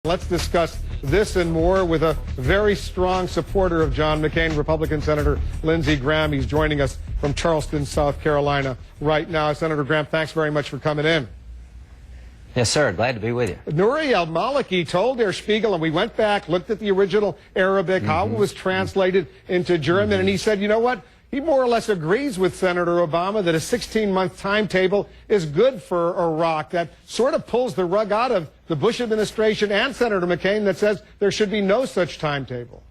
Let's discuss this and more with a very strong supporter of John McCain, Republican Senator Lindsey Graham. He's joining us from Charleston, South Carolina right now. Senator Graham, thanks very much for coming in. Yes, sir. Glad to be with you. Nouri al-Maliki told Der Spiegel, and we went back, looked at the original Arabic, how it was translated into German, and he said, you know what? He more or less agrees with Senator Obama that a 16-month timetable is good for Iraq. That sort of pulls the rug out of the Bush administration and Senator McCain that says there should be no such timetable.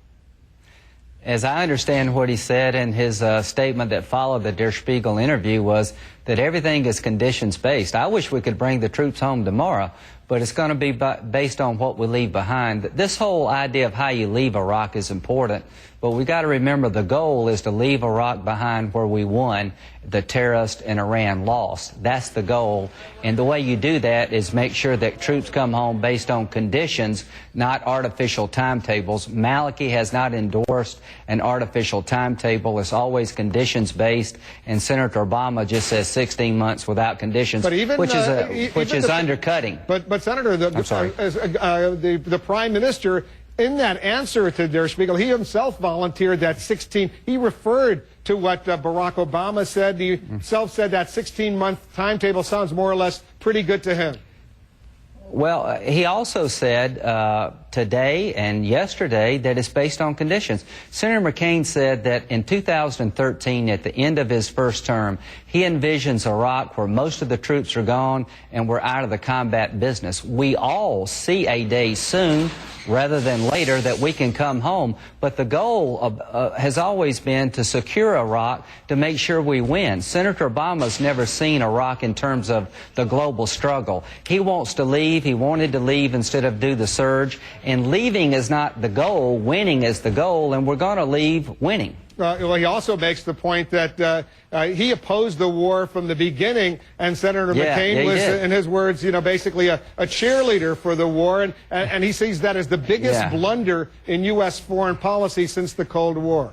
As I understand what he said in his statement that followed the Der Spiegel interview was that everything is conditions-based. I wish we could bring the troops home tomorrow, but it's going to be based on what we leave behind. This whole idea of how you leave Iraq is important, but we've got to remember the goal is to leave Iraq behind where we won, the terrorists and Iran lost. That's the goal, and the way you do that is make sure that troops come home based on conditions, not artificial timetables. Maliki has not endorsed an artificial timetable. It's always conditions-based, and Senator Obama just says 16 months without conditions, but even, which is undercutting. But Senator, the Prime Minister, in that answer to Der Spiegel, he himself volunteered that 16. He referred to what Barack Obama said. He himself said that 16-month timetable sounds more or less pretty good to him. Well, he also said today and yesterday that it's based on conditions. Senator McCain said that in 2013, at the end of his first term, he envisions Iraq where most of the troops are gone and we're out of the combat business. We all see a day soon rather than later that we can come home, but the goal has always been to secure Iraq, to make sure we win. Senator Obama's never seen Iraq in terms of the global struggle. He wants to leave. He wanted to leave instead of do the surge, and leaving is not the goal. Winning is the goal, and we're going to leave winning. Well, he also makes the point that he opposed the war from the beginning, and Senator McCain was, in his words, basically a cheerleader for the war, and he sees that as the biggest blunder in U.S. foreign policy since the Cold War.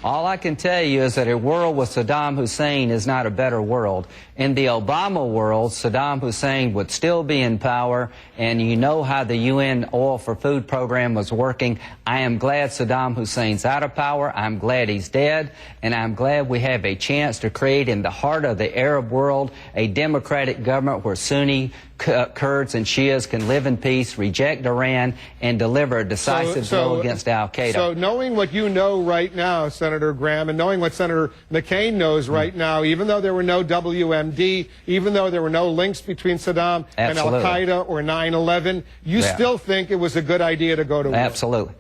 All I can tell you is that a world with Saddam Hussein is not a better world. In the Obama world, Saddam Hussein would still be in power, and you know how the UN Oil for Food program was working. I am glad Saddam Hussein's out of power. I'm glad he's dead, and I'm glad we have a chance to create in the heart of the Arab world a democratic government where Sunni, Kurds and Shias can live in peace, reject Iran, and deliver a decisive blow against al-Qaeda. So knowing what you know right now, Senator Graham, and knowing what Senator McCain knows right now, even though there were no WMD, even though there were no links between Saddam and al-Qaeda or 9/11, you still think it was a good idea to go to war? Absolutely.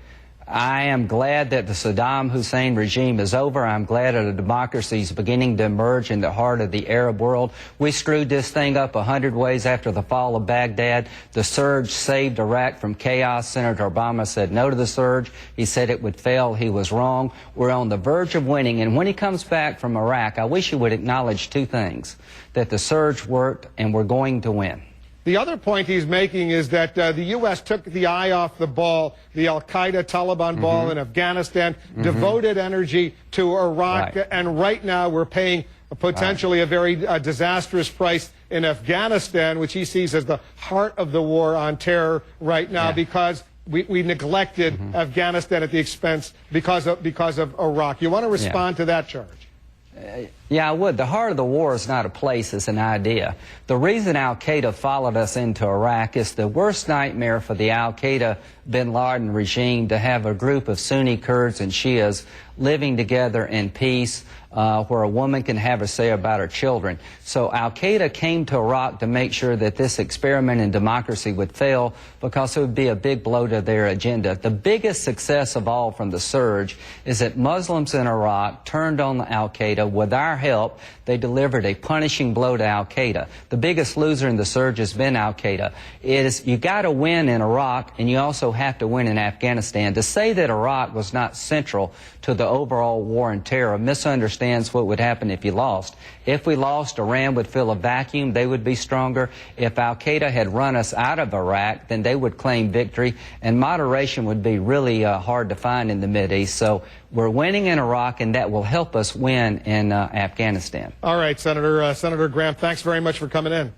I am glad that the Saddam Hussein regime is over. I'm glad that a democracy is beginning to emerge in the heart of the Arab world. We screwed this thing up 100 ways after the fall of Baghdad. The surge saved Iraq from chaos. Senator Obama said no to the surge. He said it would fail. He was wrong. We're on the verge of winning. And when he comes back from Iraq, I wish he would acknowledge two things: that the surge worked and we're going to win. The other point he's making is that the U.S. took the eye off the ball, the al-Qaeda Taliban ball in Afghanistan, devoted energy to Iraq, and right now we're paying potentially a very disastrous price in Afghanistan, which he sees as the heart of the war on terror right now, because we neglected Afghanistan at the expense because of Iraq. You want to respond to that charge? Yeah, I would. The heart of the war is not a place, it's an idea. The reason al-Qaeda followed us into Iraq is the worst nightmare for the al-Qaeda bin Laden regime to have a group of Sunni Kurds and Shias living together in peace, where a woman can have a say about her children. So al-Qaeda came to Iraq to make sure that this experiment in democracy would fail, because it would be a big blow to their agenda. The biggest success of all from the surge is that Muslims in Iraq turned on al-Qaeda. With our help, they delivered a punishing blow to al-Qaeda. The biggest loser in the surge has been al-Qaeda. You got to win in Iraq, and you also have to win in Afghanistan. To say that Iraq was not central to the overall war on terror misunderstands what would happen if you lost. If we lost, Iran would fill a vacuum. They would be stronger. If al-Qaeda had run us out of Iraq, then they would claim victory, and moderation would be really hard to find in the Mideast. So we're winning in Iraq, and that will help us win in Afghanistan. All right, Senator Graham, thanks very much for coming in.